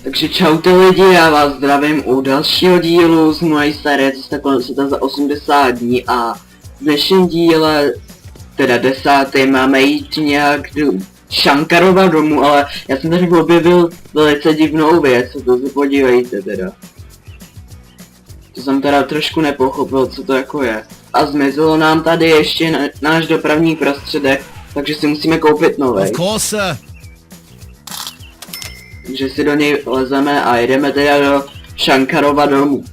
Takže čaute lidi, já vás zdravím u dalšího dílu z mojí staré Cesta kolem světa za 80 dní a v dnešním díle, teda 10. máme jít nějak do Šankarova domu, ale já jsem tady objevil velice divnou věc, to se podívejte teda. To jsem teda trošku nepochopil, co to jako je. A zmizelo nám tady ještě náš dopravní prostředek, takže si musíme koupit nový. Takže si do něj lezeme a jdeme teda do Šankarova domu.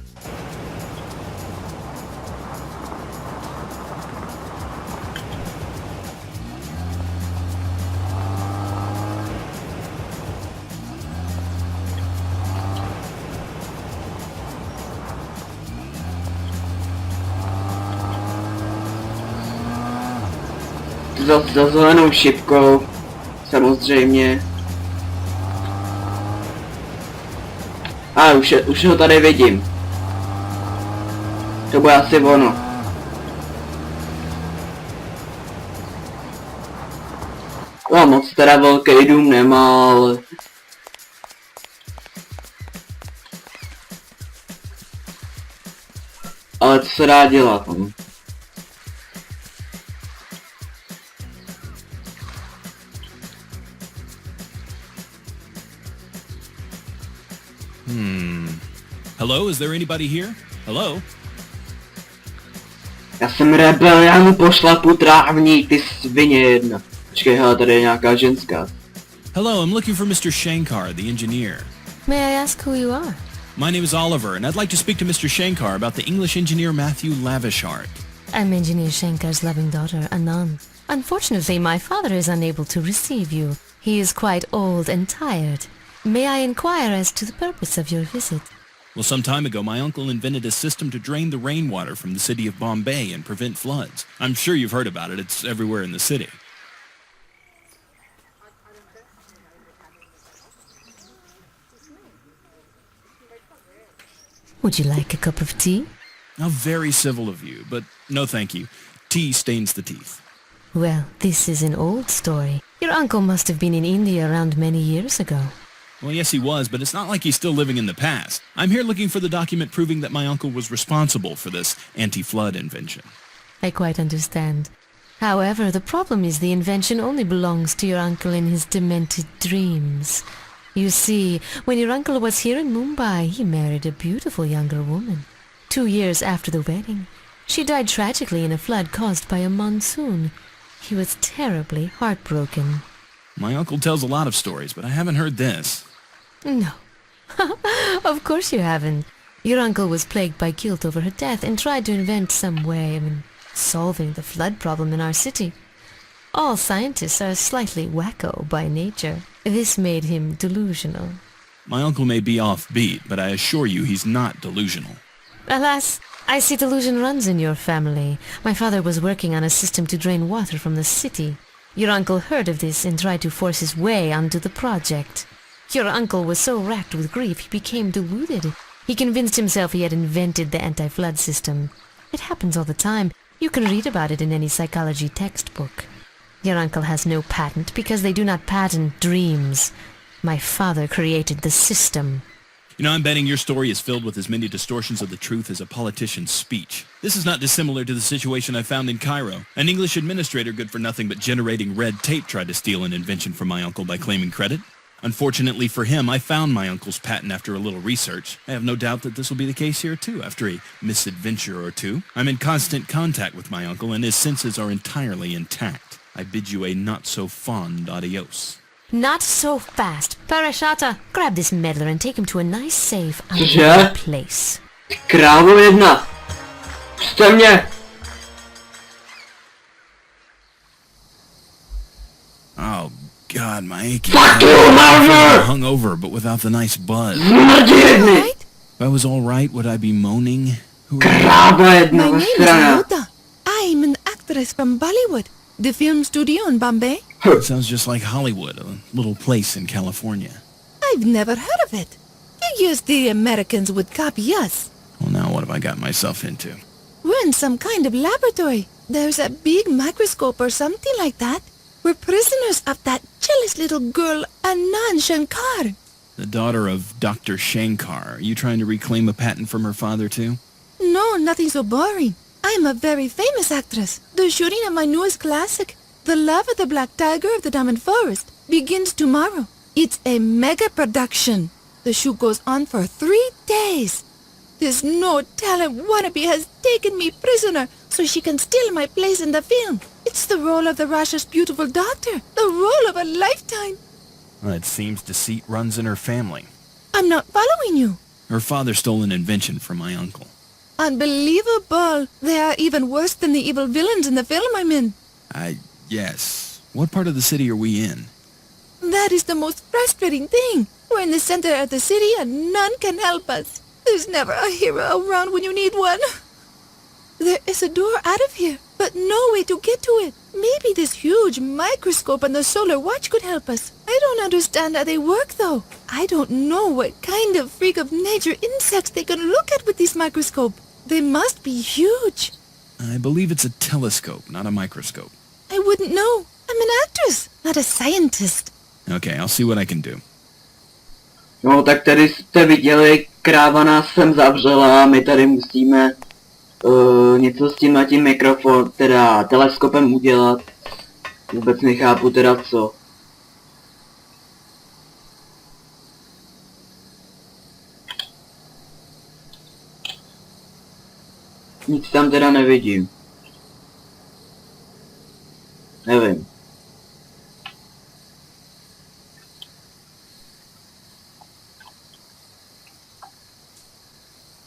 Za zelenou šipkou, samozřejmě. A už ho tady vidím. To bude asi ono. No moc teda velký dům nemá, ale co se dá dělat? Hello, is there anybody here? Hello? Já jsem rebel, já mu pošlapu trávník, ty svině jedna. Počkej, hele, tady je nějaká ženská. Hello, I'm looking for Mr. Shankar, the engineer. May I ask who you are? My name is Oliver, and I'd like to speak to Mr. Shankar about the English engineer Matthew Lavishart. I'm Engineer Shankar's loving daughter, Anand. Unfortunately, my father is unable to receive you. He is quite old and tired. May I inquire as to the purpose of your visit? Well, some time ago, my uncle invented a system to drain the rainwater from the city of Bombay and prevent floods. I'm sure you've heard about it. It's everywhere in the city. Would you like a cup of tea? How very civil of you, but no thank you. Tea stains the teeth. Well, this is an old story. Your uncle must have been in India around many years ago. Well, yes, he was, but it's not like he's still living in the past. I'm here looking for the document proving that my uncle was responsible for this anti-flood invention. I quite understand. However, the problem is the invention only belongs to your uncle in his demented dreams. You see, when your uncle was here in Mumbai, he married a beautiful younger woman. 2 years after the wedding, she died tragically in a flood caused by a monsoon. He was terribly heartbroken. My uncle tells a lot of stories, but I haven't heard this. No. Of course you haven't. Your uncle was plagued by guilt over her death and tried to invent some way of solving the flood problem in our city. All scientists are slightly wacko by nature. This made him delusional. My uncle may be offbeat, but I assure you he's not delusional. Alas, I see delusion runs in your family. My father was working on a system to drain water from the city. Your uncle heard of this and tried to force his way onto the project. Your uncle was so racked with grief he became deluded. He convinced himself he had invented the anti-flood system. It happens all the time. You can read about it in any psychology textbook. Your uncle has no patent because they do not patent dreams. My father created the system. You know, I'm betting your story is filled with as many distortions of the truth as a politician's speech. This is not dissimilar to the situation I found in Cairo. An English administrator good for nothing but generating red tape tried to steal an invention from my uncle by claiming credit. Unfortunately for him, I found my uncle's patent after a little research. I have no doubt that this will be the case here too, after a misadventure or two. I'm in constant contact with my uncle and his senses are entirely intact. I bid you a not-so-fond adios. Not so fast. Parashata, grab this meddler and take him to a nice, safe, Cože? place. Krávo jedna! Puste mě! Oh God, my aching Fuck head you, mother! hung over, but without the nice buzz. Smrdí jedny! If I was all right, would I be moaning? Krávo jedna, My name is strana. Anota. I'm an actress from Bollywood, the film studio in Bombay. It sounds just like Hollywood, a little place in California. I've never heard of it. You used the Americans would copy us. Well, now what have I got myself into? We're in some kind of laboratory. There's a big microscope or something like that. We're prisoners of that jealous little girl, Anand Shankar. The daughter of Dr. Shankar. Are you trying to reclaim a patent from her father, too? No, nothing so boring. I am a very famous actress. The shooting of my newest classic, The Love of the Black Tiger of the Diamond Forest, begins tomorrow. It's a mega production. The shoot goes on for 3 days. This no-talent wannabe has taken me prisoner so she can steal my place in the film. It's the role of the Russia's beautiful doctor. The role of a lifetime. Well, it seems deceit runs in her family. I'm not following you. Her father stole an invention from my uncle. Unbelievable. They are even worse than the evil villains in the film I'm in. Yes. What part of the city are we in? That is the most frustrating thing. We're in the center of the city and none can help us. There's never a hero around when you need one. There is a door out of here, but no way to get to it. Maybe this huge microscope on the solar watch could help us. I don't understand how they work, though. I don't know what kind of freak of nature insects they can look at with this microscope. They must be huge. I believe it's a telescope, not a microscope. I wouldn't know. I'm an actress, not a scientist. Okay, I'll see what I can do. No, tak tady jste viděli, kráva nás sem zavřela a my tady musíme něco s tím mikrofon, teda teleskopem udělat. Vůbec nechápu teda co. Nic tam teda nevidím. Nevím.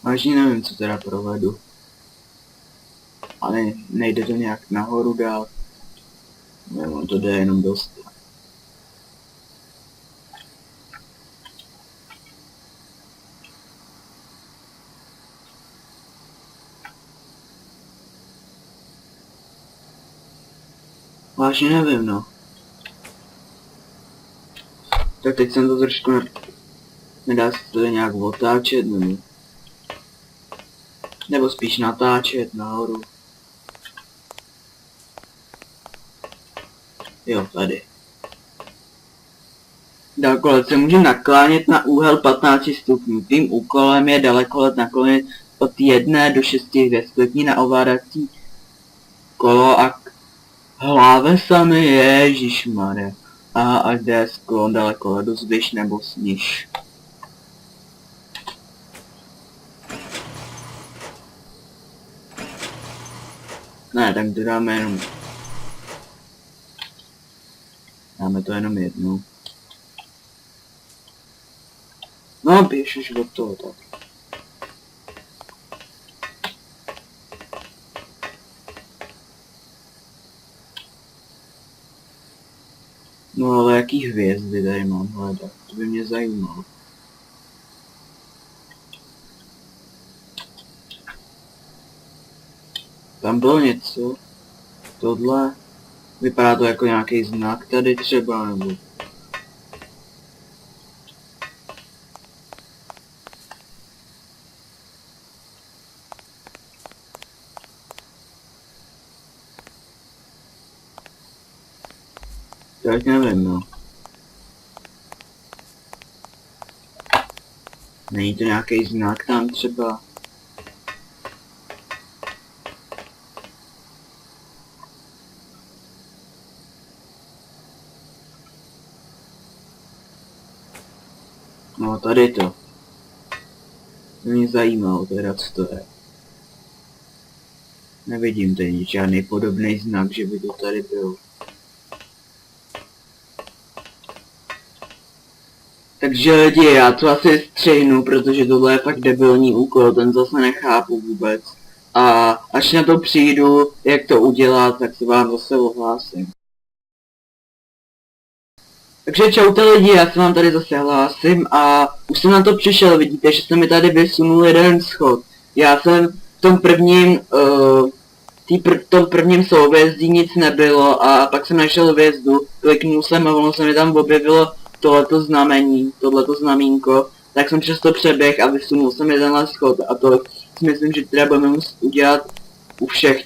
Vážně nevím, co teda provedu. Ale nejde to nějak nahoru dál. Nevím, to jde jenom dost. Vážně nevím, no. Tak teď jsem to trošku nedá se to nějak otáčet, nebo spíš natáčet nahoru. Jo, tady. Dalekohled se může naklánět na úhel 15 stupňů. Tím úkolem je dalekohled naklonit od 1 do 6 hvězd. Klikni na ovládací kolo a hlávesami ježišmarja. A až jde sklon dalekohledu zvyš nebo sniž. Ne, tak to dáme jenom... Dáme to jenom jednu. No, běž už od toho, tak. No ale jaký hvězdy tady mám hledat, to by mě zajímalo. Tam bylo něco. Tohle. Vypadá to jako nějaký znak tady třeba, nebo... Tak nevím, no. Není to nějaký znak tam třeba? No tady to. Mě zajímalo teda, co to je. Nevidím tady žádný podobný znak, že by to tady byl. Takže lidi, já to asi střihnu, protože tohle je fakt debilní úkol, ten zase nechápu vůbec. A až na to přijdu, jak to udělat, tak se vám zase ohlásím. Takže čaute lidi, já se vám tady zase hlásím a už jsem na to přišel, vidíte, že se mi tady vysunul jeden schod. Já jsem v tom prvním, tom prvním souhvězdí nic nebylo a pak jsem našel hvězdu, kliknul jsem a ono se mi tam objevilo tohleto znamení, tohleto znamínko, tak jsem přes to přeběh a vysunul jsem jeden schod a to si myslím, že teda budeme muset udělat u všech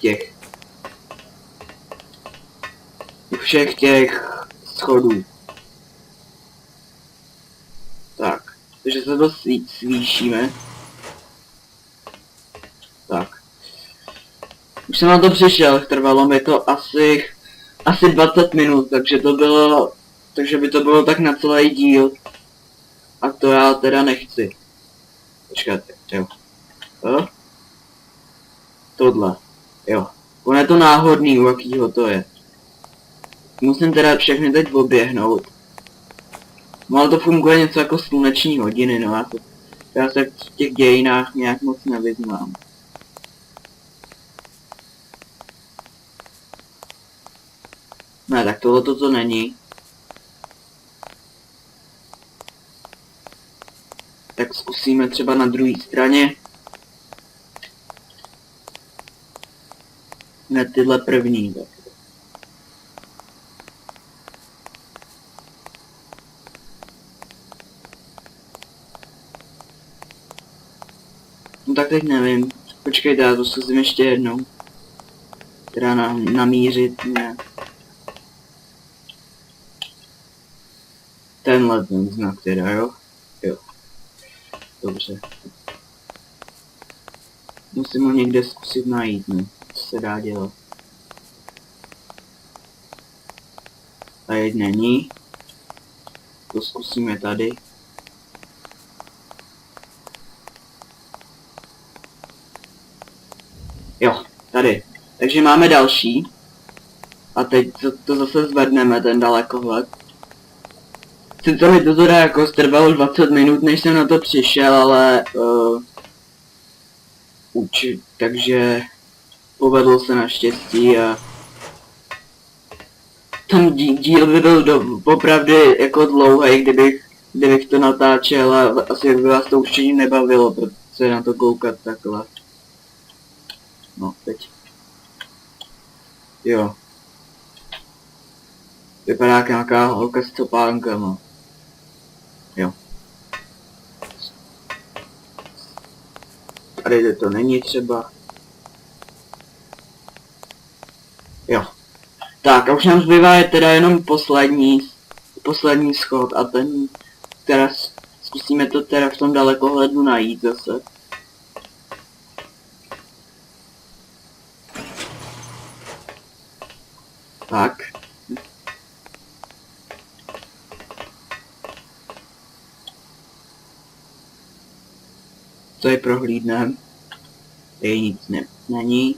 těch schodů. Tak. Takže se to zvýšíme. Tak. Už jsem na to přišel, trvalo mi to asi 20 minut, takže by to bylo tak na celý díl. A to já teda nechci. Počkáte, jo. Tohle, jo. Ono je to náhodný, u jakýho to je. Musím teda všechny teď oběhnout. No ale to funguje něco jako sluneční hodiny, no já se v těch dějinách nějak moc nevyznám. Ne, tak tohle to není. Tak zkusíme třeba na druhé straně. Ne, tyhle první. Tak. No tak teď nevím. Počkejte, já to zkusím ještě jednou. Teda namířit, ne. Tenhle ten znak teda, jo? Jo. Dobře. Musím ho někde zkusit najít, ne? Co se dá dělat. Tady není. To zkusíme tady. Jo, tady. Takže máme další. A teď to zase zvedneme, ten dalekohled. Sice mi to teda jako trvalo 20 minut, než jsem na to přišel, ale takže povedlo se naštěstí a ten díl by byl popravdě jako dlouhý, kdybych to natáčel a asi by vás to určitě nebavilo, protože na to koukat takhle. No, teď. Jo. Vypadá jak nějaká holka s topánkama. Jo. Tady to není třeba. Jo. Tak a už nám zbývá je teda jenom poslední schod a ten teda zkusíme to teda v tom dalekohledu najít zase. Tak. Tady prohlídnem. Tady nic není.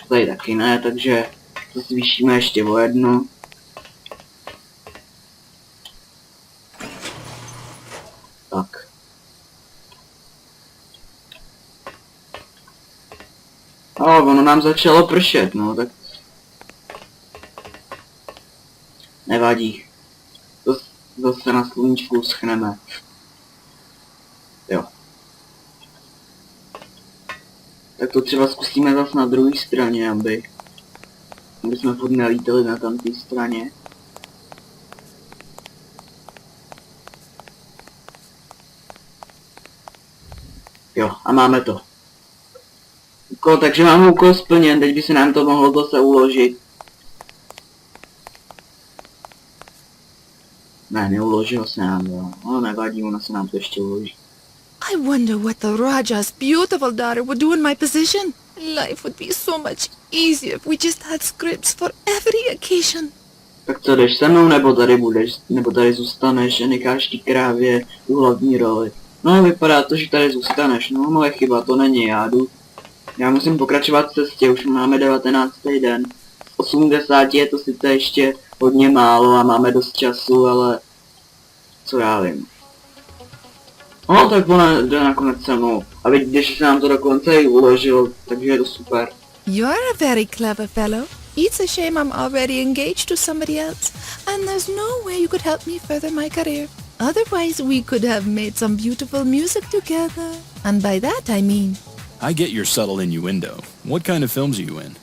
Tady taky ne, takže to zvýšíme ještě o jedno. Tak. Ono nám začalo pršet, no tak... Nevadí. Zase na sluníčku schneme. Jo. Tak to třeba zkusíme zase na druhé straně, aby jsme furt nelítali na tamté straně. Jo, a máme to. Takže máme úkol splněn, teď by se nám to mohlo zase uložit. Ne, neuložilo se nám, jo. No nevadí, ona se nám to ještě uloží. I wonder what the Raja's beautiful daughter would do in my position. Life would be so much easier if we just had scripts for every occasion. Tak co, jdeš se mnou, nebo tady budeš, nebo tady zůstaneš a necháš ty krávě tu hlavní roli? No, vypadá to, že tady zůstaneš, no, moje chyba, to není, já jdu. Já musím pokračovat v cestě, už máme 19. den. 80 je to sice ještě hodně málo a máme dost času, ale... Co já vím. No, tak ona jde nakonec se mnou. A když se nám to dokonce i uložilo, takže je to super. You're a very clever fellow. It's a shame I'm already engaged to somebody else, and there's no way you could help me further my career. Otherwise, we could have made some beautiful music together. And by that I mean... I get your subtle innuendo. What kind of films are you in?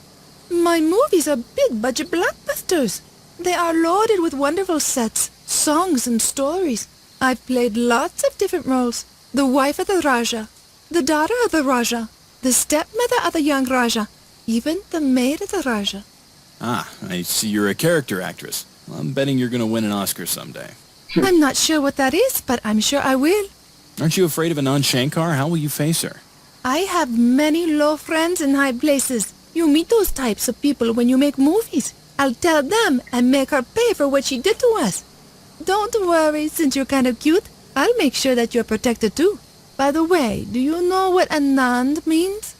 My movies are big-budget blockbusters. They are loaded with wonderful sets, songs and stories. I've played lots of different roles. The wife of the Raja, the daughter of the Raja, the stepmother of the young Raja, even the maid of the Raja. Ah, I see you're a character actress. I'm betting you're gonna win an Oscar someday. I'm not sure what that is, but I'm sure I will. Aren't you afraid of a non-Shankar? How will you face her? I have many low friends in high places. You meet those types of people when you make movies. I'll tell them and make her pay for what she did to us. Don't worry, since you're kind of cute, I'll make sure that you're protected too. By the way, do you know what Anand means?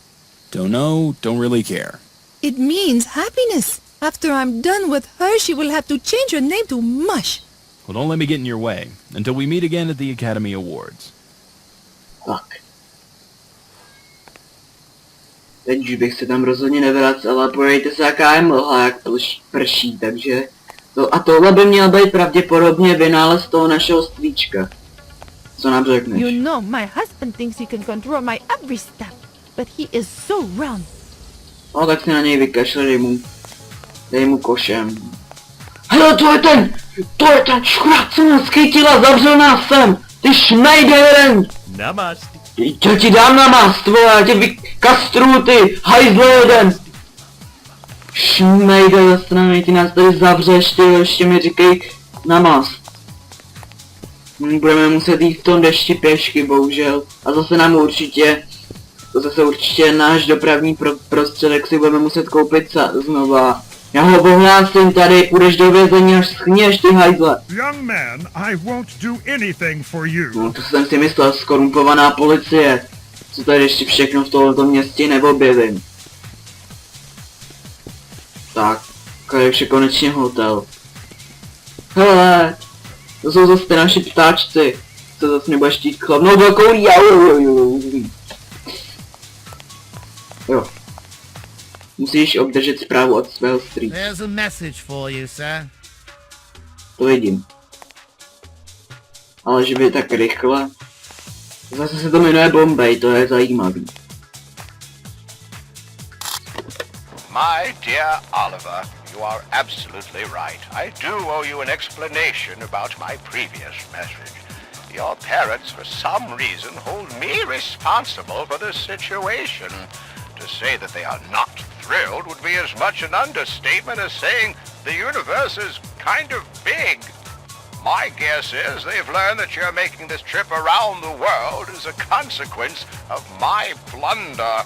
Don't know, don't really care. It means happiness. After I'm done with her, she will have to change her name to Mush. Well, don't let me get in your way. Until we meet again at the Academy Awards. Tak. Teď už bych se tam rozhodně nevracel, ale pojďte se, jaká je mlha, jak prší, takže... A tohle by měl být pravděpodobně vynález toho našeho strýčka. Co nám řekneš? You know, my husband thinks he can control my every step, but he is so wrong. No tak si na něj vykašle, dej mu košem. Hele, to je ten škrát, co nás chytila, zavřel nás sem, ty šmejde jeden! Namast. Já ti dám na mast, vole, já tě vykastruju, ty hajzle jeden! Šmejde ze strany, ty nás tady zavřeš, ty ještě mi říkej na mast. Budeme muset jít v tom dešti pěšky, bohužel. A zase nám určitě náš dopravní prostředek si budeme muset koupit znova. Já ho ohlásím tady, půjdeš do vězení až schněš, ty hajzle. Young man, I won't do anything for you. No to jsem si myslel, skorumpovaná policie. Co tady ještě všechno v tomto městě neobjevím. Tak, tady už je konečně hotel. Hele, to jsou zase ty naši ptáčci. Co zase nebudeš chtít chlapnout velkou Jo. Musíš obdržet zprávu od svého strýčka. There's a message for you, sir. To vidím. Ale že by tak rychle. Zase se to jmenuje Bombay, to je zajímavý. My dear Oliver, you are absolutely right. I do owe you an explanation about my previous message. Your parents, for some reason, hold me responsible for this situation. To say that they are not thrilled would be as much an understatement as saying the universe is kind of big. My guess is they've learned that you're making this trip around the world as a consequence of my blunder.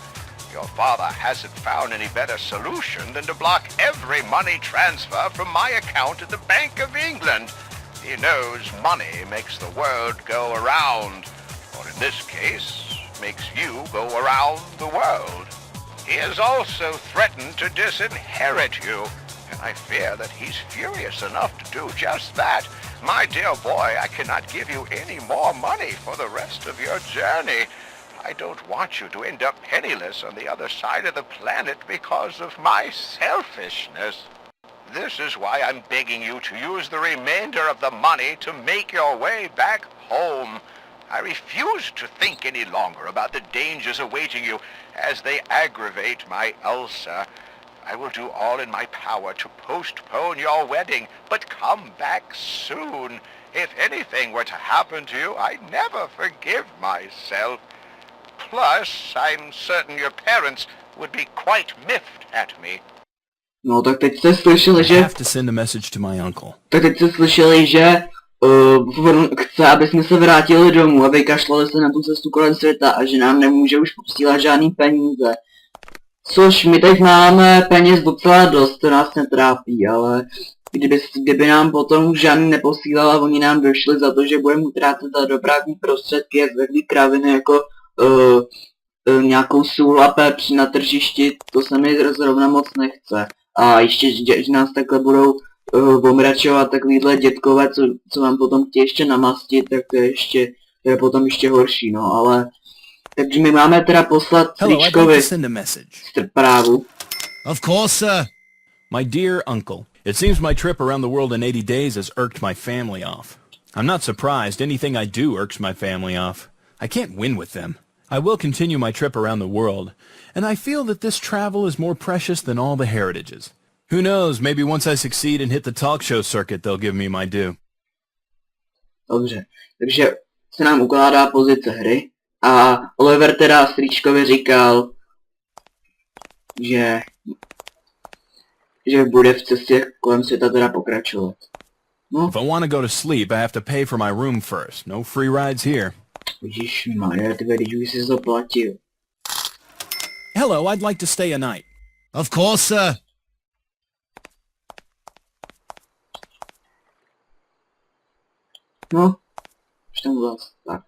Your father hasn't found any better solution than to block every money transfer from my account at the Bank of England. He knows money makes the world go around, or in this case, makes you go around the world. He has also threatened to disinherit you, and I fear that he's furious enough to do just that. My dear boy, I cannot give you any more money for the rest of your journey. I don't want you to end up penniless on the other side of the planet because of my selfishness. This is why I'm begging you to use the remainder of the money to make your way back home. I refuse to think any longer about the dangers awaiting you as they aggravate my ulcer. I will do all in my power to postpone your wedding, but come back soon. If anything were to happen to you, I'd never forgive myself. Plus, I'm certain your parents would be quite miffed at me. No tak teď jste slyšeli, I že... have to send a message to my uncle. Tak teď jste slyšeli, že... chce, aby jsme se vrátili domů a vykašlali se na tu cestu kolem světa a že nám nemůže už posílat žádný peníze. Což my teď máme peněz docela dost, to nás netrápí, ale kdyby nám potom už žádný neposílal a oni nám došli za to, že budeme utrácet za dopravní prostředky a zvedlý kraviny jako nějakou sůl a pepř na tržišti, to se mi zrovna moc nechce. A ještě, že nás takhle budou omračovat takovýhle dětkové, co vám potom chtějí ještě namastit, tak to je potom ještě horší, no, ale... Takže my máme teda poslat strýčkovi zprávu. Of course, sir. My dear uncle, it seems my trip around the world in 80 days has irked my family off. I'm not surprised. Anything I do irks my family off. I can't win with them. I will continue my trip around the world, and I feel that this travel is more precious than all the heritages. Who knows, maybe once I succeed and hit the talk show circuit, they'll give me my due. Dobře, takže se nám ukládá pozice hry a Oliver teda strýčkovi říkal, že bude v cestě kolem světa teda pokračovat. No, If I want to go to sleep, I have to pay for my room first. No free rides here. ježišmarja, ty když už jsi zaplatil. Hello, I'd like to stay a night. Of course, sir. No, už tam vlastně, tak.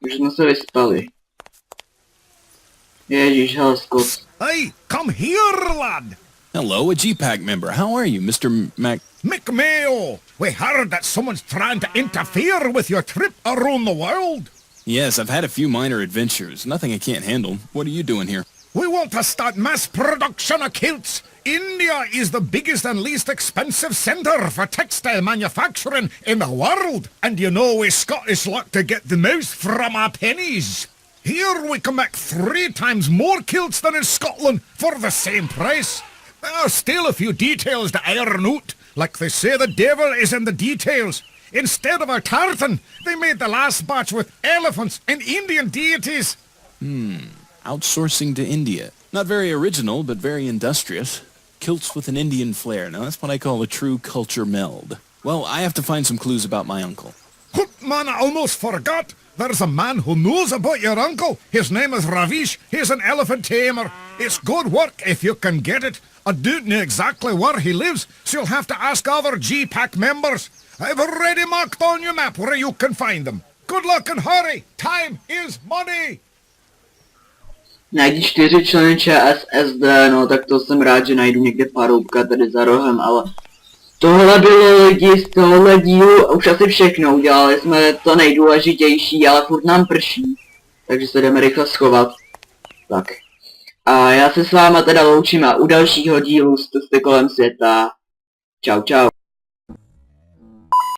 Už jsme se vyspali. Ježíš, hele, Scott. Hey, come here, lad. Hello, a G-Pack member. How are you, Mr. Mac... McMayo, we heard that someone's trying to interfere with your trip around the world. Yes, I've had a few minor adventures. Nothing I can't handle. What are you doing here? We want to start mass production of kilts. India is the biggest and least expensive centre for textile manufacturing in the world. And you know we Scottish like to get the most from our pennies. Here we can make 3 times more kilts than in Scotland for the same price. There are still a few details to iron out. Like they say, the devil is in the details. Instead of a tartan, they made the last batch with elephants and Indian deities. Outsourcing to India. Not very original, but very industrious. Kilts with an Indian flair. Now that's what I call a true culture meld. Well, I have to find some clues about my uncle. Hoot, man, I almost forgot. There's a man who knows about your uncle. His name is Ravish. He's an elephant tamer. It's good work if you can get it. I don't know exactly where he lives, so you'll have to ask other G-Pack members. I've already marked on your map where you can find them. Good luck and hurry. Time is money. Najdi 4 členy ČSSD, no tak to jsem rád, že najdu někde paroubka tady za rohem, ale tohle bylo lidi z tohohle dílu a už asi všechno, udělali jsme to nejdůležitější, ale furt nám prší, takže se jdeme rychle schovat. Tak. A já se s váma teda loučím a u dalšího dílu z Cesty kolem světa. Čau čau.